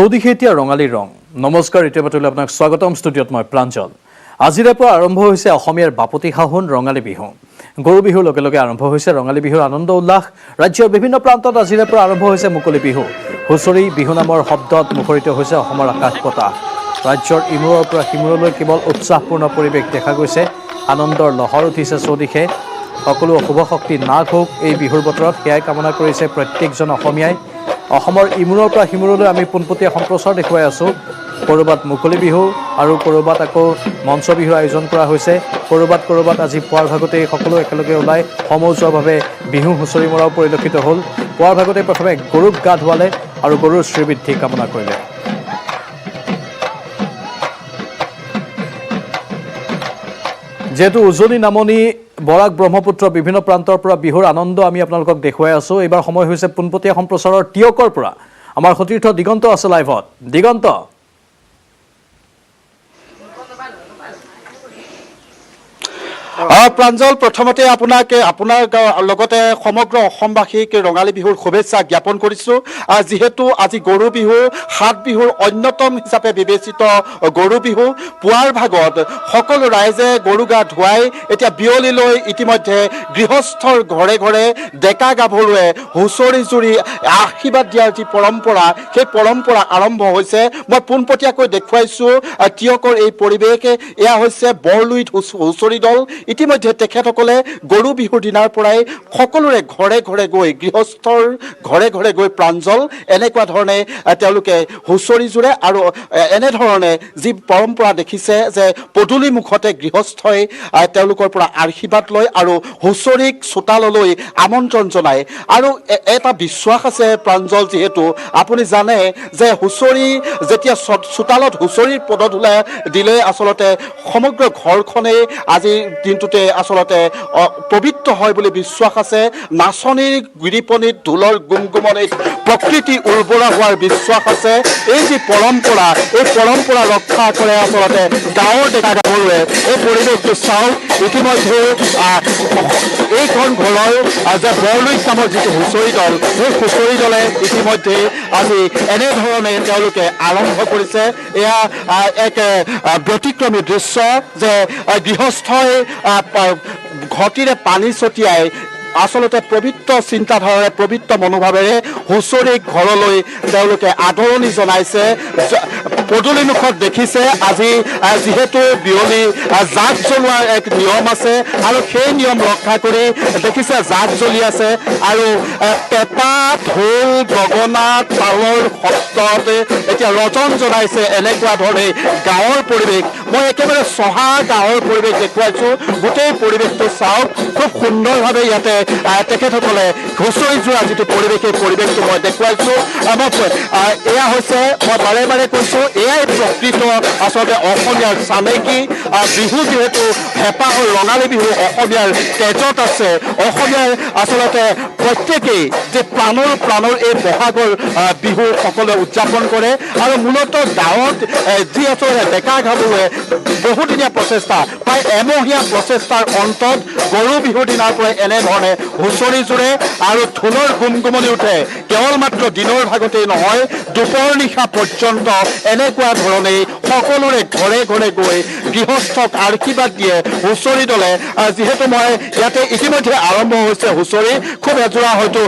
চৌদিশে এতিয়া ৰঙালীৰ ৰং। নমস্কাৰ, এতিয়া বাতৰিলৈ আপোনাক স্বাগতম। ষ্টুডিঅ'ত মই প্ৰাঞ্জল। আজিৰে পৰা আৰম্ভ হৈছে অসমীয়াৰ বাপতি সাহোন ৰঙালী বিহু। গৰু বিহুৰ লগে লগে আৰম্ভ হৈছে ৰঙালী বিহুৰ আনন্দ উল্লাস। ৰাজ্যৰ বিভিন্ন প্ৰান্তত আজিৰে পৰা আৰম্ভ হৈছে মুকলি বিহু। হুঁচৰি বিহু নামৰ শব্দত মুখৰিত হৈছে অসমৰ আকাশ বতাহ। ৰাজ্যৰ ইমূৰৰ পৰা সিমূৰলৈ কেৱল উৎসাহপূৰ্ণ পৰিৱেশ দেখা গৈছে। আনন্দৰ লহৰ উঠিছে চৌদিশে। সকলো অশুভ শক্তি নাশ হওক এই বিহুৰ বতৰত, সেয়াই কামনা কৰিছে প্ৰত্যেকজন অসমীয়াই। অসমৰ ইমূৰৰ পৰা সিমূৰলৈ আমি পোনপটীয়া সম্প্ৰচাৰ দেখুৱাই আছোঁ। ক'ৰবাত মুকলি বিহু আৰু ক'ৰবাত আকৌ মঞ্চ বিহুৰ আয়োজন কৰা হৈছে। ক'ৰবাত আজি পুৱাৰ ভাগতেই সকলো একেলগে ওলাই সমজুৱাভাৱে বিহু হুঁচৰি মৰাও পৰিলক্ষিত হ'ল। পুৱাৰ ভাগতে প্ৰথমে গৰুক গা ধুৱালে আৰু গৰুৰ শ্ৰীবৃদ্ধি কামনা কৰিলে। যিহেতু উজনি নামনি বৰাক ব্ৰহ্মপুত্ৰ বিভিন্ন প্ৰান্তৰ পৰা বিহুৰ আনন্দ আমি আপোনালোকক দেখুৱাই আছোঁ। এইবাৰ সময় হৈছে পোনপটীয়া সম্প্ৰচাৰৰ টিয়কৰ পৰা। আমাৰ সতীৰ্থ দিগন্ত আছে লাইভত। দিগন্ত, প্ৰাঞ্জল, প্ৰথমতে আপোনাৰ লগতে সমগ্ৰ অসমবাসীক ৰঙালী বিহুৰ শুভেচ্ছা জ্ঞাপন কৰিছোঁ। যিহেতু আজি গৰু বিহু, 7 বিহুৰ অন্যতম হিচাপে বিবেচিত গৰু বিহু। পুৱাৰ ভাগত সকলো ৰাইজে গৰু গা ধুৱাই এতিয়া বিয়লিলৈ ইতিমধ্যে গৃহস্থৰ ঘৰে ঘৰে ডেকা গাভৰুৱে হুঁচৰি জুৰি আশীৰ্বাদ দিয়াৰ যি পৰম্পৰা, সেই পৰম্পৰা আৰম্ভ হৈছে। মই পোনপটীয়াকৈ দেখুৱাইছোঁ টিয়কৰ এই পৰিৱেশ। এয়া হৈছে বৰলুইত হুঁচৰি দল। ইতিমধ্যে তেখেতসকলে গৰু বিহুৰ দিনাৰ পৰাই সকলোৰে ঘৰে ঘৰে গৈ, গৃহস্থৰ ঘৰে ঘৰে গৈ প্ৰাঞ্জল এনেকুৱা ধৰণে তেওঁলোকে হুঁচৰি জুৰে। আৰু এনেধৰণে যি পৰম্পৰা দেখিছে যে পদূলি মুখতে গৃহস্থই তেওঁলোকৰ পৰা আশীৰ্বাদ লয় আৰু হুঁচৰিক চোতাললৈ আমন্ত্ৰণ জনায়। আৰু এটা বিশ্বাস আছে প্ৰাঞ্জল, যিহেতু আপুনি জানে যে হুঁচৰি যেতিয়া চোতালত হুঁচৰিৰ পদধূলা দিলে আচলতে সমগ্ৰ ঘৰখনেই আজিৰ দিনটোতে আচলতে পবিত্ৰ হয় বুলি বিশ্বাস আছে। নাচনীৰ গিৰিপনিত, ঢোলৰ গুমগুমনিত প্ৰকৃতি উৰ্বৰা হোৱাৰ বিশ্বাস আছে। এই যি পৰম্পৰা, এই পৰম্পৰা ৰক্ষা কৰে আচলতে গাঁৱৰ ডেকা গাভৰুৱে। এই পৰিৱেশটো চাওক, ইতিমধ্যে এইখন ঘৰৰ যে বৰলুইত নামৰ যিটো হুঁচৰি দল, সেই হুঁচৰি দলে ইতিমধ্যে আজি এনেধৰণে তেওঁলোকে আৰম্ভ কৰিছে। এয়া এক ব্যতিক্ৰমী দৃশ্য যে গৃহস্থই ঘটিৰে পানী ছটিয়াই আচলতে পবিত্ৰ চিন্তাধাৰাৰে, পবিত্ৰ মনোভাৱেৰে হুঁচৰিক ঘৰলৈ তেওঁলোকে আদৰণি জনাইছে। পদূলি মুখত দেখিছে আজি যিহেতু বিয়লি জাক জ্বলোৱাৰ এক নিয়ম আছে আৰু সেই নিয়ম ৰক্ষা কৰি দেখিছে জাক জ্বলি আছে। আৰু পেঁপা, ঢোল, গগনা, তালৰ শব্দত এতিয়া ৰজন জনাইছে। এনেকুৱা ধৰণে গাঁৱৰ পৰিৱেশ, মই একেবাৰে চহা গাঁৱৰ পৰিৱেশ দেখুৱাইছোঁ। গোটেই পৰিৱেশটো চাওক, খুব সুন্দৰভাৱে ইয়াতে তেখেতসকলে হুঁচৰি যোৱা যিটো পৰিৱেশ, সেই পৰিৱেশটো মই দেখুৱাইছোঁ। এয়া হৈছে, মই বাৰে বাৰে কৈছোঁ, এয়াই প্ৰকৃত আচলতে অসমীয়াৰ চামেকী বিহু। যিহেতু হেঁপাহৰ ৰঙালী বিহু অসমীয়াৰ তেজত আছে। অসমীয়াৰ আচলতে প্ৰত্যেকেই যে প্ৰাণৰ এই বহাগৰ বিহু সকলোৱে উদযাপন কৰে। আৰু মূলতঃ গাঁৱত যি আচলতে ডেকা গাভৰুৱে বহুদিনীয়া প্ৰচেষ্টা, প্ৰায় এমহীয়া প্ৰচেষ্টাৰ অন্তত গৰু বিহুৰ দিনাৰ পৰাই এনেধৰণে হুঁচৰি জুৰে আৰু ঢোলৰ গুমগুমনি উঠে। কেৱল মাত্ৰ দিনৰ ভাগতেই নহয়, দুপৰ নিশা পৰ্যন্ত এনেকুৱা ধৰণেই সকলোৰে ঘৰে ঘৰে গৈ গৃহস্থক আশীৰ্বাদ দিয়ে হুঁচৰি দলে। যিহেতু মই ইয়াতে ইতিমধ্যে আৰম্ভ হৈছে হুঁচৰি, খুব এযোৰা হয়তো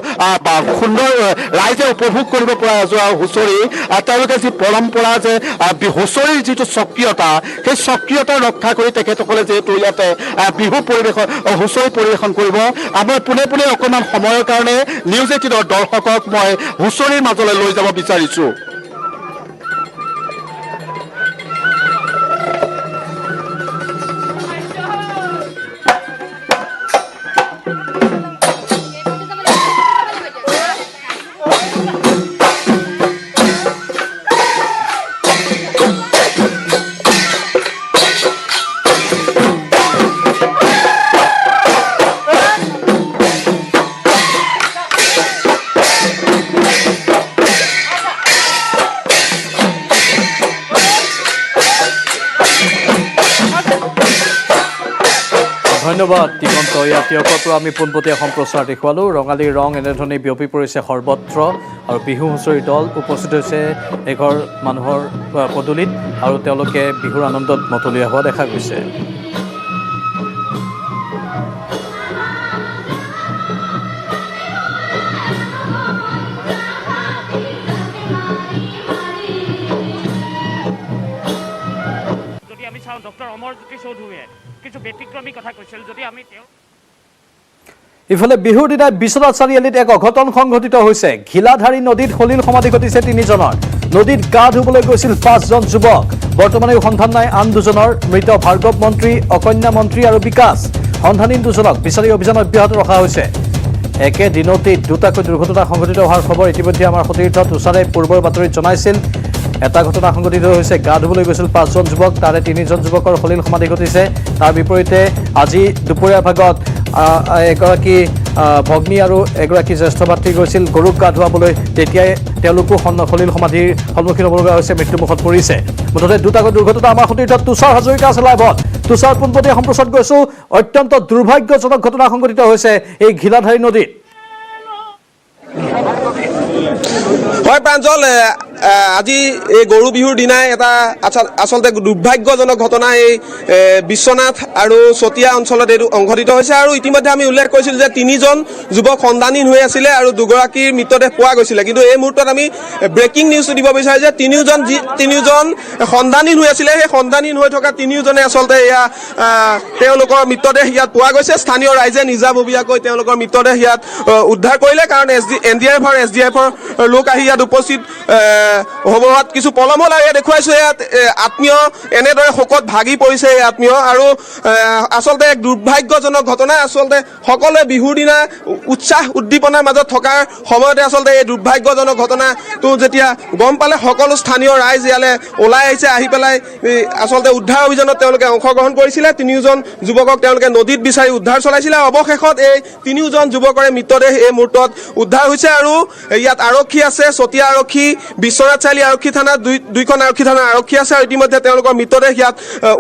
সুন্দৰ ৰাইজে উপভোগ কৰিব পৰা এযোৰা হুঁচৰি। তেওঁলোকে যি পৰম্পৰা যে হুঁচৰিৰ যিটো স্বকীয়তা, সেই স্বকীয়তা ৰক্ষা কৰি তেখেতসকলে যিহেতু ইয়াতে বিহু পৰিৱেশন, হুঁচৰি পৰিৱেশন কৰিব। মই পোনে পোনে অকণমান সময়ৰ কাৰণে নিউজ 18ৰ দৰ্শকক মই হুঁচৰিৰ মাজলৈ লৈ যাব বিচাৰিছোঁ। ধন্যবাদ দিগন্ত ইয়াতীয়কৰ পৰা আমি পোনপটীয়া সম্প্ৰচাৰ দেখুৱালোঁ ৰঙালীৰ ৰং এনেধৰণে বিয়পি পৰিছে সৰ্বত্ৰ আৰু বিহু হুঁচৰি দল উপস্থিত হৈছে এঘৰ মানুহৰ পদূলিত আৰু তেওঁলোকে বিহুৰ আনন্দত মতলীয়া হোৱা দেখা গৈছে ডক্টৰ অমৰজ্যোতি চৌধুৰীয়ে কিছু ব্যতিক্ৰমী কথা কৈছিল যদি আমি তেওঁ ইফালে বিহুৰ দিনা বিশ্বনাথ চাৰিআলিত এক অঘটন সংঘটিত হৈছে ঘিলাধাৰী নদীত সলিল সমাধি ঘটিছে 3জনৰ নদীত গা ধুবলৈ গৈছিল 5জন যুৱক বৰ্তমানে সন্ধান নাই আন 2জনৰ মৃত ভাৰ্গৱ মন্ত্ৰী অকন্যা মন্ত্ৰী আৰু বিকাশ সন্ধানহীন 2জনক বিচাৰি অভিযান অব্যাহত ৰখা হৈছে একে দিনতে দুটাকৈ দুৰ্ঘটনা সংঘটিত হোৱাৰ খবৰ ইতিমধ্যে আমাৰ সতীৰ্থ তুষাৰে পূৰ্বৰ বাতৰিত জনাইছিল এটা ঘটনা সংঘটিত হৈছে গা ধুবলৈ গৈছিল 5জন যুৱক তাৰে 3জন যুৱকৰ সলিল সমাধি ঘটিছে তাৰ বিপৰীতে আজি দুপৰীয়া ভাগত এগৰাকী ভগ্নী আৰু এগৰাকী জ্যেষ্ঠ ভাতৃ গৈছিল গৰুক গা ধুৱাবলৈ তেতিয়াই তেওঁলোকো সলিল সমাধিৰ সন্মুখীন হ'বলগীয়া হৈছে মৃত্যুমুখত পৰিছে মুঠতে দুটাকৈ দুৰ্ঘটনা আমাৰ সতীৰ্থ তুষাৰ হাজৰিকা আছে লাইভত তুষাৰ পোনপটীয়া সম্প্ৰচাৰত গৈছো অত্যন্ত দুৰ্ভাগ্যজনক ঘটনা সংঘটিত হৈছে এই ঘিলাধাৰী নদীত হয় প্ৰাঞ্জল আজি এই গৰু বিহুৰ দিনাই এটা আচলতে দুৰ্ভাগ্যজনক ঘটনা এই বিশ্বনাথ আৰু চতিয়া অঞ্চলত এইটো সংঘটিত হৈছে আৰু ইতিমধ্যে আমি উল্লেখ কৰিছিলোঁ যে 3জন যুৱক সন্ধানহীন হৈ আছিলে আৰু দুগৰাকীৰ মৃতদেহ পোৱা গৈছিলে কিন্তু এই মুহূৰ্তত আমি ব্ৰেকিং নিউজটো দিব বিচাৰোঁ যে 3জন সন্ধানহীন হৈ আছিলে সেই সন্ধানহীন হৈ থকা 3জনে আচলতে এয়া তেওঁলোকৰ মৃতদেহ ইয়াত পোৱা গৈছে স্থানীয় ৰাইজে নিজাববীয়াকৈ তেওঁলোকৰ মৃতদেহ ইয়াত উদ্ধাৰ কৰিলে কাৰণ NDRF আৰু SDRFৰ লোক আহি ইয়াত উপস্থিত হবহাত কিছু পলম হ'ল আৰু দেখুৱাইছোঁ ইয়াত আত্মীয় এনেদৰে শোকত ভাগি পৰিছে এই আত্মীয় আৰু আচলতে এক দুৰ্ভাগ্যজনক ঘটনা আচলতে সকলোৱে বিহুৰ দিনা উৎসাহ উদ্দীপনাৰ মাজত থকাৰ সময়তে আচলতে এই দুৰ্ভাগ্যজনক ঘটনাটো যেতিয়া গম পালে সকলো স্থানীয় ৰাইজ ইয়ালৈ ওলাই আহিছে আহি পেলাই আচলতে উদ্ধাৰ অভিযানত তেওঁলোকে অংশগ্ৰহণ কৰিছিলে 3জন যুৱকক তেওঁলোকে নদীত বিচাৰি উদ্ধাৰ চলাইছিলে অৱশেষত এই 3জন যুৱকৰে মৃতদেহ এই মুহূৰ্তত উদ্ধাৰ হৈছে আৰু ইয়াত আৰক্ষী আছে চতিয়া আৰক্ষী বিশ্বনাথ চাৰিআলি আৰক্ষী থানা দুইখন আৰক্ষী থানাৰ আৰক্ষী আছে আৰু ইতিমধ্যে তেওঁলোকৰ মৃতদেহ ইয়াত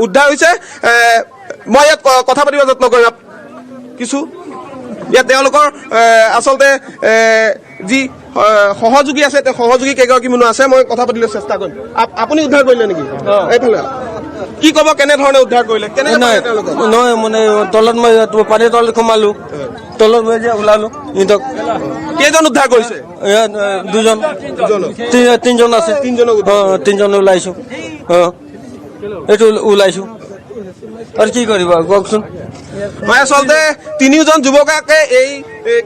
উদ্ধাৰ হৈছে মই ইয়াত কথা পাতিব যত্ন কৰিম কিছু ইয়াত তেওঁলোকৰ আচলতে যি সহযোগী আছে তেওঁ সহযোগী কেইগৰাকী মানুহ আছে মই কথা পাতিবলৈ চেষ্টা কৰিম আপুনি উদ্ধাৰ কৰিলে নেকি এইফালে কি ক'ব কেনেধৰণে উদ্ধাৰ কৰিলে কেনেকৈ নহয় মানে তলত মই পানীৰ তলত সোমালো তলত মই যে ওলালো ইহঁতক কেইজন উদ্ধাৰ কৰিছে 2জন 3জন আছে 3জন ওলাইছো এইটো ওলাইছো আৰু কি কৰিবা কওকচোন মই আচলতে 3জন যুৱককে এই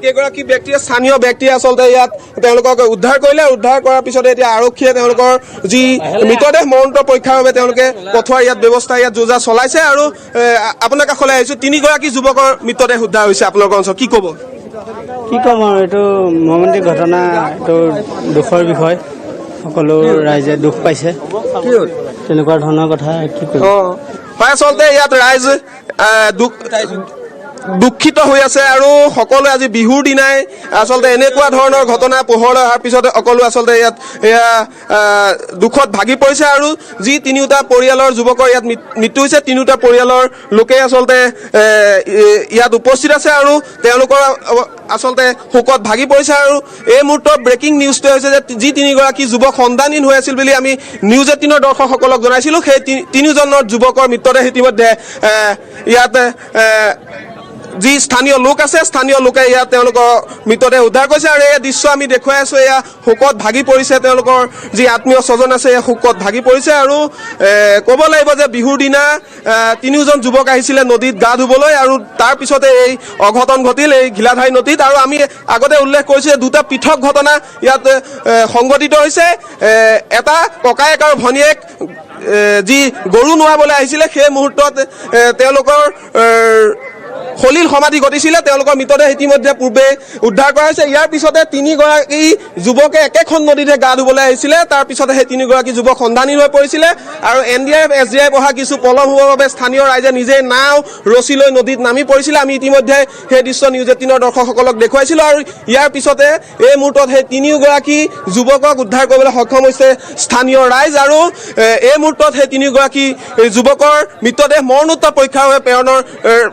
কেইগৰাকী ব্যক্তিয়ে স্থানীয় ব্যক্তিয়ে আচলতে ইয়াত তেওঁলোকক উদ্ধাৰ কৰিলে উদ্ধাৰ কৰাৰ পিছতে এতিয়া আৰক্ষীয়ে তেওঁলোকৰ যি মৃতদেহ মৰণোত্তৰ পৰীক্ষাৰ বাবে তেওঁলোকে পঠোৱাৰ ইয়াত ব্যৱস্থা ইয়াত যোজা চলাইছে আৰু আপোনাৰ কাষলৈ আহিছোঁ 3গৰাকী যুৱকৰ মৃতদেহ উদ্ধাৰ হৈছে আপোনালোকৰ অঞ্চলত কি ক'ব কি ক'ম আৰু এইটো মৰ্মান্তিক ঘটনা এইটো দুখৰ বিষয় সকলো ৰাইজে দুখ পাইছে তেনেকুৱা ধৰণৰ কথা কি ক'ম হয় আচলতে ইয়াত ৰাইজ দুখিত হৈ আছে আৰু সকলোৱে আজি বিহুৰ দিনাই আচলতে এনেকুৱা ধৰণৰ ঘটনা পোহৰলৈ অহাৰ পিছতে সকলো আচলতে ইয়াত এয়া দুখত ভাগি পৰিছে আৰু যি 3টা পৰিয়ালৰ যুৱকৰ ইয়াত মৃত্যু হৈছে 3টা পৰিয়ালৰ লোকে আচলতে ইয়াত উপস্থিত আছে আৰু তেওঁলোকৰ আচলতে শোকত ভাগি পৰিছে আৰু এই মুহূৰ্তত ব্ৰেকিং নিউজটো হৈছে যে যি 3গৰাকী যুৱক সন্ধানহীন হৈ আছিল বুলি আমি নিউজ 18ৰ দৰ্শকসকলক জনাইছিলোঁ সেই 3জনৰ যুৱকৰ মৃতদেহ ইতিমধ্যে ইয়াত যি স্থানীয় লোক আছে স্থানীয় লোকে ইয়াত তেওঁলোকৰ মৃতদেহ উদ্ধাৰ কৰিছে আৰু এই দৃশ্য আমি দেখুৱাই আছোঁ এয়া শোকত ভাগি পৰিছে তেওঁলোকৰ যি আত্মীয় স্বজন আছে এই শোকত ভাগি পৰিছে আৰু ক'ব লাগিব যে বিহুৰ দিনা 3জন যুৱক আহিছিলে নদীত গা ধুবলৈ আৰু তাৰ পিছতে এই অঘটন ঘটিল এই ঘিলাধাৰী নদীত আৰু আমি আগতে উল্লেখ কৰিছোঁ যে 2টা পৃথক ঘটনা ইয়াত সংঘটিত হৈছে এটা ককায়েক আৰু ভনীয়েক যি গৰু নোৱাবলৈ আহিছিলে সেই মুহূৰ্তত তেওঁলোকৰ সলিল সমাধি ঘটিছিলে তেওঁলোকৰ মৃতদেহ ইতিমধ্যে পূৰ্বে উদ্ধাৰ কৰা হৈছে ইয়াৰ পিছতে 3গৰাকী যুৱকে একেখন নদীতে গা ধুবলৈ আহিছিলে তাৰ পিছতে সেই 3গৰাকী যুৱক সন্ধানহীন হৈ পৰিছিলে আৰু NDRF SDRF অহা কিছু পলম হোৱাৰ বাবে স্থানীয় ৰাইজে নিজে নাও ৰছী লৈ নদীত নামি পৰিছিলে আমি ইতিমধ্যে সেই দৃশ্য নিউজ 18ৰ দৰ্শকসকলক দেখুৱাইছিলোঁ আৰু ইয়াৰ পিছতে এই মুহূৰ্তত সেই 3গৰাকী যুৱকক উদ্ধাৰ কৰিবলৈ সক্ষম হৈছে স্থানীয় ৰাইজ আৰু এই মুহূৰ্তত সেই 3গৰাকী যুৱকৰ মৃতদেহ মৰণোত্তৰ পৰীক্ষাৰ বাবে প্ৰেৰণৰ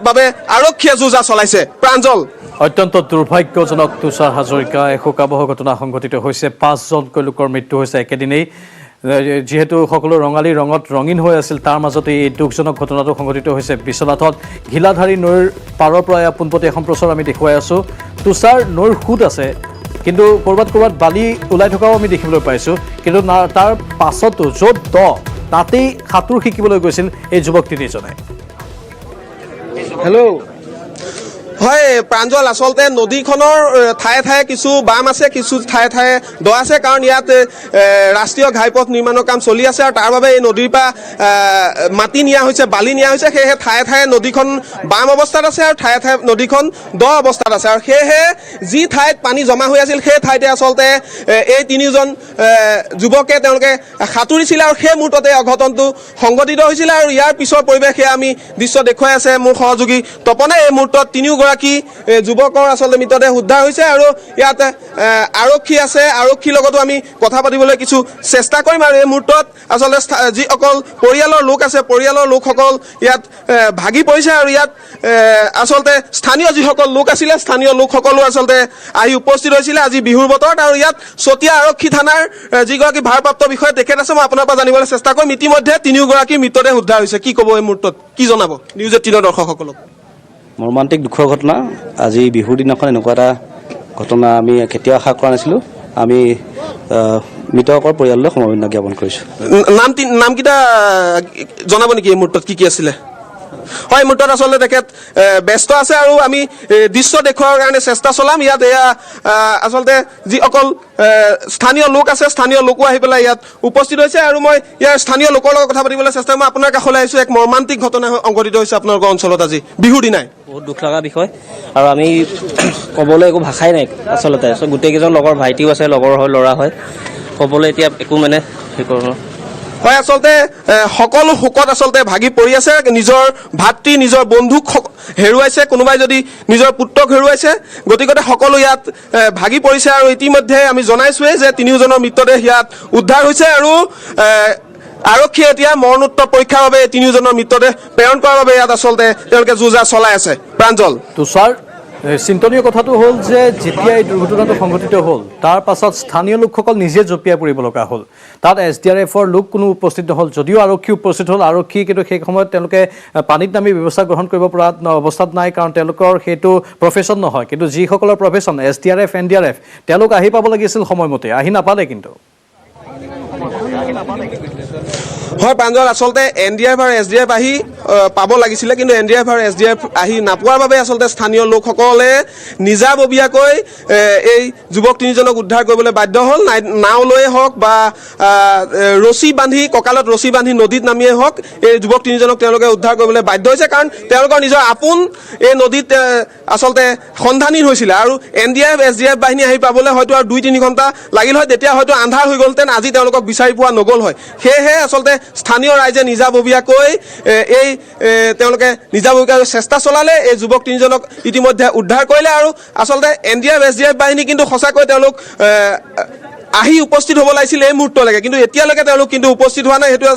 বাবে আৰক্ষীয়ে যোজা চলাইছে প্ৰাঞ্জল। অত্যন্ত দুৰ্ভাগ্যজনক তুষাৰ হাজৰিকা শোকাবহ ঘটনা সংঘটিত হৈছে 5জনকৈ লোকৰ মৃত্যু হৈছে একেদিনেই যিহেতু সকলো ৰঙালী ৰঙত ৰঙীন হৈ আছিল তাৰ মাজতে এই দুখজনক ঘটনাটো সংঘটিত হৈছে বিশ্বনাথত ঘিলাধাৰী নৈৰ পাৰৰ পৰা পোনপটীয়া সম্প্ৰচাৰ আমি দেখুৱাই আছোঁ তুষাৰ নৈৰ সুত আছে কিন্তু ক'ৰবাত বালি ওলাই থকাও আমি দেখিবলৈ পাইছোঁ কিন্তু তাৰ পাছতো য'ত দ তাতেই সাঁতোৰ শিকিবলৈ গৈছিল এই যুৱক তিনিজনে হেল্ল' হয় প্ৰাঞ্জল আচলতে নদীখনৰ ঠায়ে ঠায়ে কিছু বাম আছে কিছু ঠায়ে ঠায়ে দ আছে কাৰণ ইয়াত ৰাষ্ট্ৰীয় ঘাইপথ নিৰ্মাণৰ কাম চলি আছে আৰু তাৰ বাবে এই নদীৰ পৰা মাটি নিয়া হৈছে বালি নিয়া হৈছে সেয়েহে ঠায়ে ঠায়ে নদীখন বাম অৱস্থাত আছে আৰু ঠায়ে ঠায়ে নদীখন দ অৱস্থাত আছে আৰু সেয়েহে যি ঠাইত পানী জমা হৈ আছিল সেই ঠাইতে আচলতে এই তিনিজন যুৱকে তেওঁলোকে সাঁতুৰিছিল আৰু সেই মুহূৰ্ততে অঘটনটো সংঘটিত হৈছিল আৰু ইয়াৰ পিছৰ পৰিৱেশ সেয়া আমি দৃশ্য দেখুৱাই আছে মোৰ সহযোগী তপনে এই মুহূৰ্তত তিনিওগৰাকী যুৱকৰ আচলতে মৃতদেহ উদ্ধাৰ হৈছে আৰু ইয়াত আৰক্ষী আছে আৰক্ষীৰ লগতো আমি কথা পাতিবলৈ কিছু চেষ্টা কৰিম আৰু এই মুহূৰ্তত আচলতে যিসকল পৰিয়ালৰ লোক আছে পৰিয়ালৰ লোকসকল ইয়াত ভাগি পৰিছে আৰু ইয়াত আচলতে স্থানীয় যিসকল লোক আছিলে স্থানীয় লোকসকলো আচলতে আহি উপস্থিত হৈছিলে আজি বিহুৰ বতৰত আৰু ইয়াত চতিয়া আৰক্ষী থানাৰ যিগৰাকী ভাৰপ্ৰাপ্ত বিষয়া তেখেত আছে মই আপোনাৰ পৰা জানিবলৈ চেষ্টা কৰিম ইতিমধ্যে তিনিওগৰাকী মৃতদেহ উদ্ধাৰ হৈছে কি ক'ব এই মুহূৰ্তত কি জনাব নিউজ 18 দৰ্শকসকলক মৰ্মান্তিক দুখৰ ঘটনা আজি বিহুৰ দিনাখন এনেকুৱা এটা ঘটনা আমি কেতিয়াও আশা কৰা নাছিলোঁ আমি মৃতকৰ পৰিয়াললৈ সমবেদনা জ্ঞাপন কৰিছোঁ নামকেইটা জনাব নেকি এই মুহূৰ্তত কি আছিলে হয় এই মুহূৰ্তত আচলতে তেখেত ব্যস্ত আছে আৰু আমি দৃশ্য দেখুৱাৰ কাৰণে চেষ্টা চলাম ইয়াত এয়া আচলতে যিসকল স্থানীয় লোক আছে স্থানীয় লোকো আহি পেলাই ইয়াত উপস্থিত হৈছে আৰু মই ইয়াৰ স্থানীয় লোকৰ লগত কথা পাতিবলৈ চেষ্টা মই আপোনাৰ কাষলৈ আহিছোঁ এক মৰ্মান্তিক ঘটনা সংঘটিত হৈছে আপোনালোকৰ অঞ্চলত আজি বিহুৰ দিনাই বহুত দুখ লগা বিষয় আৰু আমি ক'বলৈ একো ভাষাই নাই আচলতে গোটেইকেইজন লগৰ ভাইটিও আছে লগৰ হয় ল'ৰা হয় ক'বলৈ এতিয়া একো মানে হেৰি কৰোঁ হয় আচলতে সকলো শোকত আচলতে ভাগি পৰি আছে নিজৰ ভাতৃ নিজৰ বন্ধুক হেৰুৱাইছে কোনোবাই যদি নিজৰ পুত্ৰক হেৰুৱাইছে গতিকে সকলো ইয়াত ভাগি পৰিছে আৰু ইতিমধ্যে আমি জনাইছোঁৱেই যে তিনিওজনৰ মৃতদেহ ইয়াত উদ্ধাৰ হৈছে আৰু আৰক্ষীয়ে এতিয়া মৰণোত্তৰ পৰীক্ষাৰ বাবে তিনিওজনৰ মৃতদেহ প্ৰেৰণ কৰাৰ বাবে ইয়াত আচলতে তেওঁলোকে যোজা চলাই আছে প্ৰাঞ্জল তুষাৰ চিন্তনীয় কথাটো হ'ল যে যেতিয়া এই দুৰ্ঘটনাটো সংঘটিত হ'ল তাৰ পাছত স্থানীয় লোকসকল নিজে জঁপিয়াই পৰিব লগা হ'ল তাত SDRFৰ লোক কোনো উপস্থিত নহ'ল যদিও আৰক্ষী উপস্থিত হ'ল আৰক্ষী কিন্তু সেই সময়ত তেওঁলোকে পানীত নামি ব্যৱস্থা গ্ৰহণ কৰিব পৰা অৱস্থাত নাই কাৰণ তেওঁলোকৰ সেইটো প্ৰফেশ্যন নহয় কিন্তু যিসকলৰ প্ৰফেশ্যন SDRF NDRF তেওঁলোক আহি পাব লাগিছিল সময়মতে আহি নাপালে কিন্তু হয় প্ৰাঞ্জল আচলতে NDRF আৰু SDRF আহি পাব লাগিছিলে কিন্তু NDRF আৰু SDRF আহি নাপোৱাৰ বাবে আচলতে স্থানীয় লোকসকলে নিজাববীয়াকৈ এই যুৱক তিনিজনক উদ্ধাৰ কৰিবলৈ বাধ্য হ'ল নাও লৈয়ে হওক বা ৰছী বান্ধি কঁকালত ৰছী বান্ধি নদীত নামিয়ে হওক এই যুৱক তিনিজনক তেওঁলোকে উদ্ধাৰ কৰিবলৈ বাধ্য হৈছে কাৰণ তেওঁলোকৰ নিজৰ আপোন এই নদীত আচলতে সন্ধানহীন হৈছিলে আৰু NDRF SDRF বাহিনী আহি পাবলৈ হয়তো আৰু 2-3 ঘণ্টা লাগিল হয় তেতিয়া হয়তো আন্ধাৰ হৈ গ'লহেঁতেন আজি তেওঁলোকক বিচাৰি পোৱা নগ'ল হয় সেয়েহে আচলতে স্থানীয় ৰাইজে নিজাববীয়াকৈ এই তেওঁলোকে নিজাববীয়াকৈ চেষ্টা চলালে এই যুৱক তিনিজনক ইতিমধ্যে উদ্ধাৰ কৰিলে আৰু আচলতে NDRF SDRF বাহিনী কিন্তু সঁচাকৈ তেওঁলোক আহি উপস্থিত হ'ব লাগিছিল এই মুহূৰ্তলৈকে কিন্তু এতিয়ালৈকে তেওঁলোক কিন্তু উপস্থিত হোৱা নাই সেইটো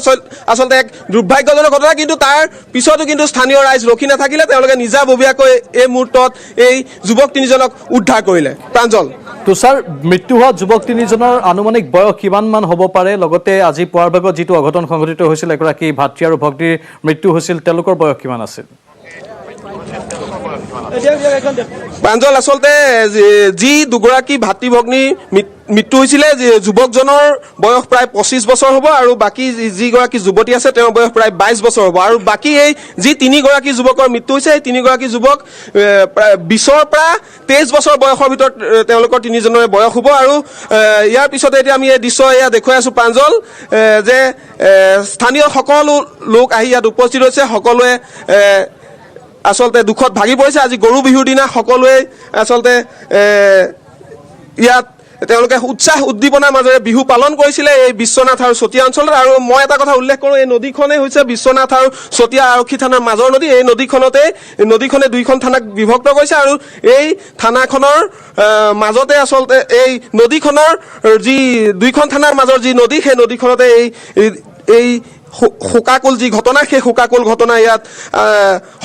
আচলতে এক দুৰ্ভাগ্যজনক ঘটনা কিন্তু তাৰ পিছতো কিন্তু স্থানীয় ৰাইজ ৰখি নাথাকিলে তেওঁলোকে নিজাববীয়াকৈ এই মুহূৰ্তত এই যুৱক তিনিজনক উদ্ধাৰ কৰিলে প্ৰাঞ্জল তুষাৰ মৃত্যু হোৱা যুৱক তিনিজনৰ আনুমানিক বয়স কিমানমান হ'ব পাৰে লগতে আজি পুৱাৰ ভাগত যিটো অঘটন সংঘটিত হৈছিল এগৰাকী ভাতৃ আৰু ভগ্নীৰ মৃত্যু হৈছিল তেওঁলোকৰ বয়স কিমান আছিল প্ৰাঞ্জল আচলতে যি দুগৰাকী ভাতৃ ভগ্নীৰ মৃত্যু হৈছিলে যুৱকজনৰ বয়স প্ৰায় 25 বছৰ হ'ব আৰু বাকী যিগৰাকী যুৱতী আছে তেওঁৰ বয়স প্ৰায় 22 বছৰ হ'ব আৰু বাকী এই যি তিনিগৰাকী যুৱকৰ মৃত্যু হৈছে এই তিনিগৰাকী যুৱক প্ৰায় 20ৰ পৰা 23 বছৰ বয়সৰ ভিতৰত তেওঁলোকৰ তিনিজনৰে বয়স হ'ব আৰু ইয়াৰ পিছতে এতিয়া আমি এই দৃশ্য এয়া দেখুৱাই আছোঁ প্ৰাঞ্জল যে স্থানীয় সকলো লোক আহি ইয়াত উপস্থিত হৈছে সকলোৱে আচলতে দুখত ভাগি পৰিছে আজি গৰু বিহুৰ দিনা সকলোৱে আচলতে ইয়াত তেওঁলোকে উৎসাহ উদ্দীপনাৰ মাজেৰে বিহু পালন কৰিছিলে এই বিশ্বনাথ আৰু চতিয়া অঞ্চলত আৰু মই এটা কথা উল্লেখ কৰোঁ এই নদীখনেই হৈছে বিশ্বনাথ আৰু চতিয়া আৰক্ষী থানাৰ মাজৰ নদী এই নদীখনে 2খন থানাক বিভক্ত কৰিছে আৰু এই থানাখনৰ মাজতে আচলতে এই নদীখনৰ যি 2খন থানাৰ মাজৰ যি নদী সেই নদীখনতে এই শোকাকুল যি ঘটনা সেই শোকাকুল ঘটনা ইয়াত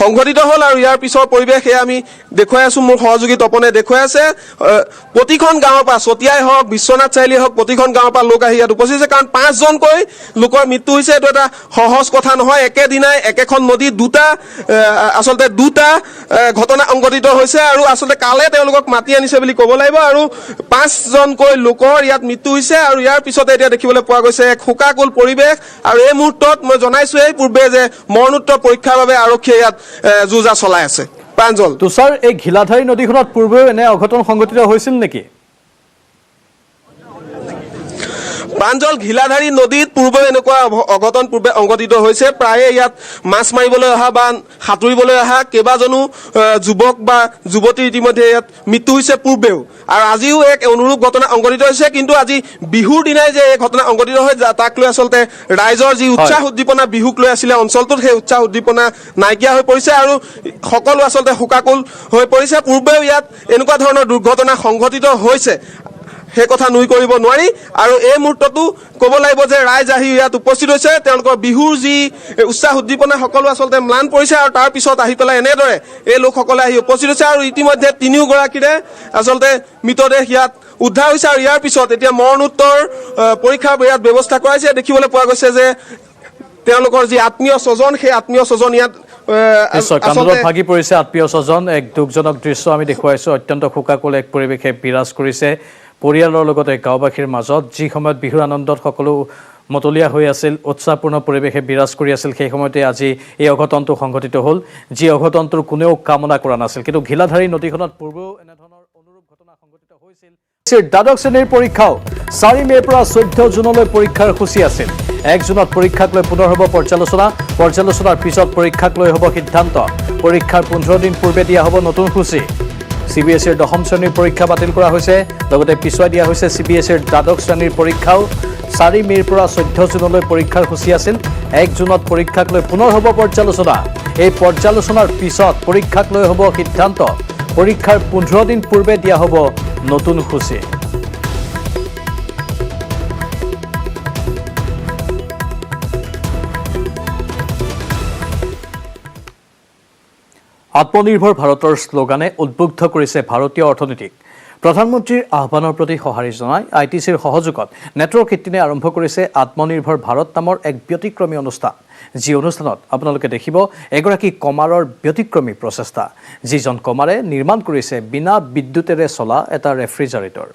সংঘটিত হ'ল আৰু ইয়াৰ পিছৰ পৰিৱেশ এয়া আমি দেখুৱাই আছোঁ মোৰ সহযোগী তপনে দেখুৱাই আছে প্ৰতিখন গাঁৱৰ পৰা চতিয়াই হওক বিশ্বনাথ চাৰিআলি হওক প্ৰতিখন গাঁৱৰ পৰা লোক আহি ইয়াত উপস্থিত হৈছে কাৰণ 5জনকৈ লোকৰ মৃত্যু হৈছে এইটো এটা সহজ কথা নহয় একেদিনাই একেখন নদীত দুটা ঘটনা সংঘটিত হৈছে আৰু আচলতে কালে তেওঁলোকক মাতি আনিছে বুলি ক'ব লাগিব আৰু 5জনকৈ লোকৰ ইয়াত মৃত্যু হৈছে আৰু ইয়াৰ পিছতে এতিয়া দেখিবলৈ পোৱা গৈছে এক শোকাকুল পৰিৱেশ আৰু এই মুহূৰ্তত মই জনাইছোঁ এই পূৰ্বে যে মৰণোত্তৰ পৰীক্ষাৰ বাবে আৰক্ষীয়ে ইয়াত যুঁজা চলাই আছে প্ৰাঞ্জল তুষাৰ এই ঘিলাধাৰী নদীখনত পূৰ্বেও এনে অঘটন সংঘটিত হৈছিল নেকি প্ৰাঞ্জল ঘিলাধাৰী নদীত পূৰ্বে এনেকুৱা অঘটন পূৰ্বে সংঘটিত হৈছে প্ৰায়ে ইয়াত মাছ মাৰিবলৈ অহা বা সাঁতুৰিবলৈ অহা কেইবাজনো যুৱক বা যুৱতীৰ ইতিমধ্যে ইয়াত মৃত্যু হৈছে পূৰ্বেও আৰু আজিও এক অনুৰূপ ঘটনা সংঘটিত হৈছে কিন্তু আজি বিহুৰ দিনাই যে এই ঘটনা সংঘটিত হয় তাক লৈ আচলতে ৰাইজৰ যি উৎসাহ উদ্দীপনা বিহুক লৈ আছিলে অঞ্চলটোত সেই উৎসাহ উদ্দীপনা নাইকিয়া হৈ পৰিছে আৰু সকলো আচলতে শোকাকুল হৈ পৰিছে পূৰ্বেও ইয়াত এনেকুৱা ধৰণৰ দুৰ্ঘটনা সংঘটিত হৈছে সেই কথা নুই কৰিব নোৱাৰি আৰু এই মুহূৰ্ততো ক'ব লাগিব যে ৰাইজ আহি ইয়াত উপস্থিত হৈছে তেওঁলোকৰ বিহুৰ যি উৎসাহ উদ্দীপনা সকলো আচলতে ম্লান পৰিছে আৰু তাৰ পিছত আহি পেলাই এনেদৰে এই লোকসকলে আহি উপস্থিত হৈছে আৰু ইতিমধ্যে 3গৰাকীৰে আচলতে মৃতদেহ ইয়াত উদ্ধাৰ হৈছে আৰু ইয়াৰ পিছত এতিয়া মৰণোত্তৰ পৰীক্ষাৰ ইয়াত ব্যৱস্থা কৰাইছে দেখিবলৈ পোৱা গৈছে যে তেওঁলোকৰ যি আত্মীয় স্বজন সেই আত্মীয় স্বজন ইয়াত কান্দোলত ভাগি পৰিছে আত্মীয় স্বজন এক দুখজনক দৃশ্য আমি দেখুৱাইছোঁ অত্যন্ত শোকাকুল এক পৰিৱেশে বিৰাজ কৰিছে পৰিয়ালৰ লগতে গাঁওবাসীৰ মাজত যি সময়ত বিহুৰ আনন্দত সকলো মতলীয়া হৈ আছিল উৎসাহপূৰ্ণ পৰিৱেশে বিৰাজ কৰি আছিল সেই সময়তে আজি এই অঘটনটো সংঘটিত হ'ল যি অঘটনটোৰ কোনেও কামনা কৰা নাছিল কিন্তু ঘিলাধাৰী নদীখনত পূৰ্বেও এনেধৰণৰ অনুৰূপ ঘটনা সংঘটিত হৈছিল দ্বাদশ শ্ৰেণীৰ পৰীক্ষাও 4 মে'ৰ পৰা 14 জুনলৈ পৰীক্ষাৰ সূচী আছিল 1 জুনত পৰীক্ষাক লৈ পুনৰ হ'ব পৰ্যালোচনাৰ পিছত পৰীক্ষাক লৈ হ'ব সিদ্ধান্ত পৰীক্ষাৰ 15 দিন পূৰ্বে দিয়া হ'ব নতুন সূচী CBSEৰ 10ম শ্ৰেণীৰ পৰীক্ষা বাতিল কৰা হৈছে লগতে পিছুৱাই দিয়া হৈছে CBSEৰ দ্বাদশ শ্ৰেণীৰ পৰীক্ষাও 4 মে'ৰ পৰা 14 জুনলৈ পৰীক্ষাৰ সূচী আছিল 1 জুনত পৰীক্ষাক লৈ পুনৰ হ'ব পৰ্যালোচনা এই পৰ্যালোচনাৰ পিছত পৰীক্ষাক লৈ হ'ব সিদ্ধান্ত পৰীক্ষাৰ 15 দিন পূৰ্বে দিয়া হ'ব নতুন সূচী আত্মনিৰ্ভৰ ভাৰতৰ শ্লোগানে উদ্বুদ্ধ কৰিছে ভাৰতীয় অৰ্থনীতিক প্ৰধানমন্ত্ৰীৰ আহ্বানৰ প্ৰতি সঁহাৰি জনাই ITCৰ সহযোগত নেটৱৰ্ক 18 আৰম্ভ কৰিছে আত্মনিৰ্ভৰ ভাৰত নামৰ এক ব্যতিক্ৰমী অনুষ্ঠান যি অনুষ্ঠানত আপোনালোকে দেখিব এগৰাকী কমাৰৰ ব্যতিক্ৰমী প্ৰচেষ্টা যিজন কমাৰে নিৰ্মাণ কৰিছে বিনা বিদ্যুতেৰে চলা এটা ৰেফ্ৰিজাৰেটৰ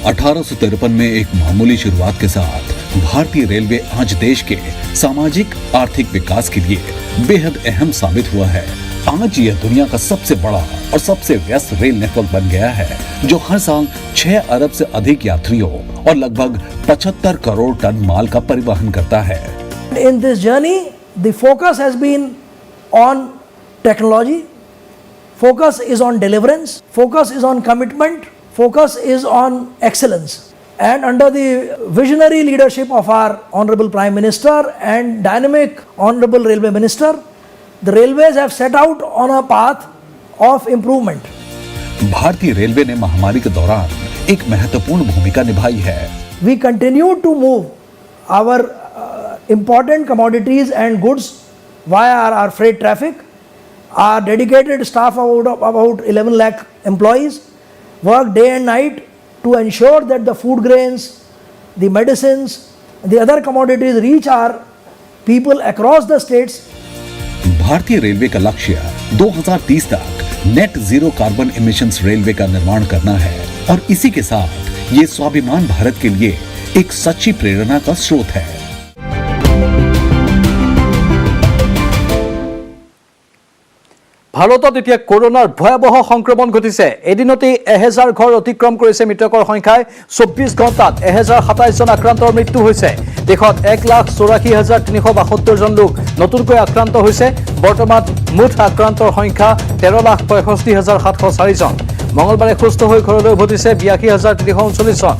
1853 में एक मामूली शुरुआत के साथ भारतीय रेलवे आज देश के सामाजिक आर्थिक विकास के लिए बेहद अहम साबित हुआ है। आज यह दुनिया का सबसे बड़ा और सबसे व्यस्त रेल नेटवर्क बन गया है जो हर साल 6 अरब से अधिक यात्रियों और लगभग 75 करोड़ टन माल का परिवहन करता है। In this journey, the focus has been on technology, focus is on deliverance, focus is on commitment, focus is on excellence. And under the visionary leadership of our Honorable Prime Minister and dynamic Honorable Railway Minister, the railways have set out on a path of improvement. भारतीय railway ने महामारी के दौरान एक महत्वपूर्ण भूमिका निभाई है। We continue to move our important commodities and goods via our freight traffic. Our dedicated staff of about 11 lakh employees work day and night to ensure that the food grains, the medicines, the other commodities reach our people across the states. भारतीय railway का लक्ष्य 2030 तक net zero carbon emissions railway का निर्माण करना है और इसी के साथ ये स्वाभिमान भारत के लिए एक सच्ची प्रेरणा का स्रोत है। ভাৰতত এতিয়া কৰোনাৰ ভয়াবহ সংক্ৰমণ ঘটিছে এদিনতে 1000 ঘৰ অতিক্ৰম কৰিছে মৃতকৰ সংখ্যাই 24 ঘণ্টাত 1027 জন আক্ৰান্তৰ মৃত্যু হৈছে দেশত 1,84,372 জন লোক নতুনকৈ আক্ৰান্ত হৈছে বৰ্তমান মুঠ আক্ৰান্তৰ সংখ্যা 13,65,704 জন মঙলবাৰে সুস্থ হৈ ঘৰলৈ উভতিছে 82,339 জন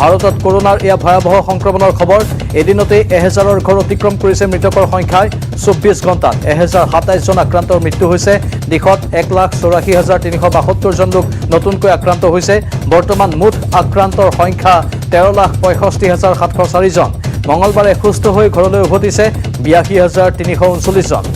ভাৰতত কৰোনাৰ এয়া ভয়াৱহ সংক্ৰমণৰ খবৰ এদিনতে 1000ৰ ঘৰ অতিক্ৰম কৰিছে মৃতকৰ সংখ্যাই 24 ঘণ্টাত 1027 জন আক্ৰান্তৰ মৃত্যু হৈছে দেশত 1,84,372 জন লোক নতুনকৈ আক্ৰান্ত হৈছে বৰ্তমান মুঠ আক্ৰান্তৰ সংখ্যা 13,65,704 জন মঙলবাৰে সুস্থ হৈ ঘৰলৈ উভতিছে 82,339 জন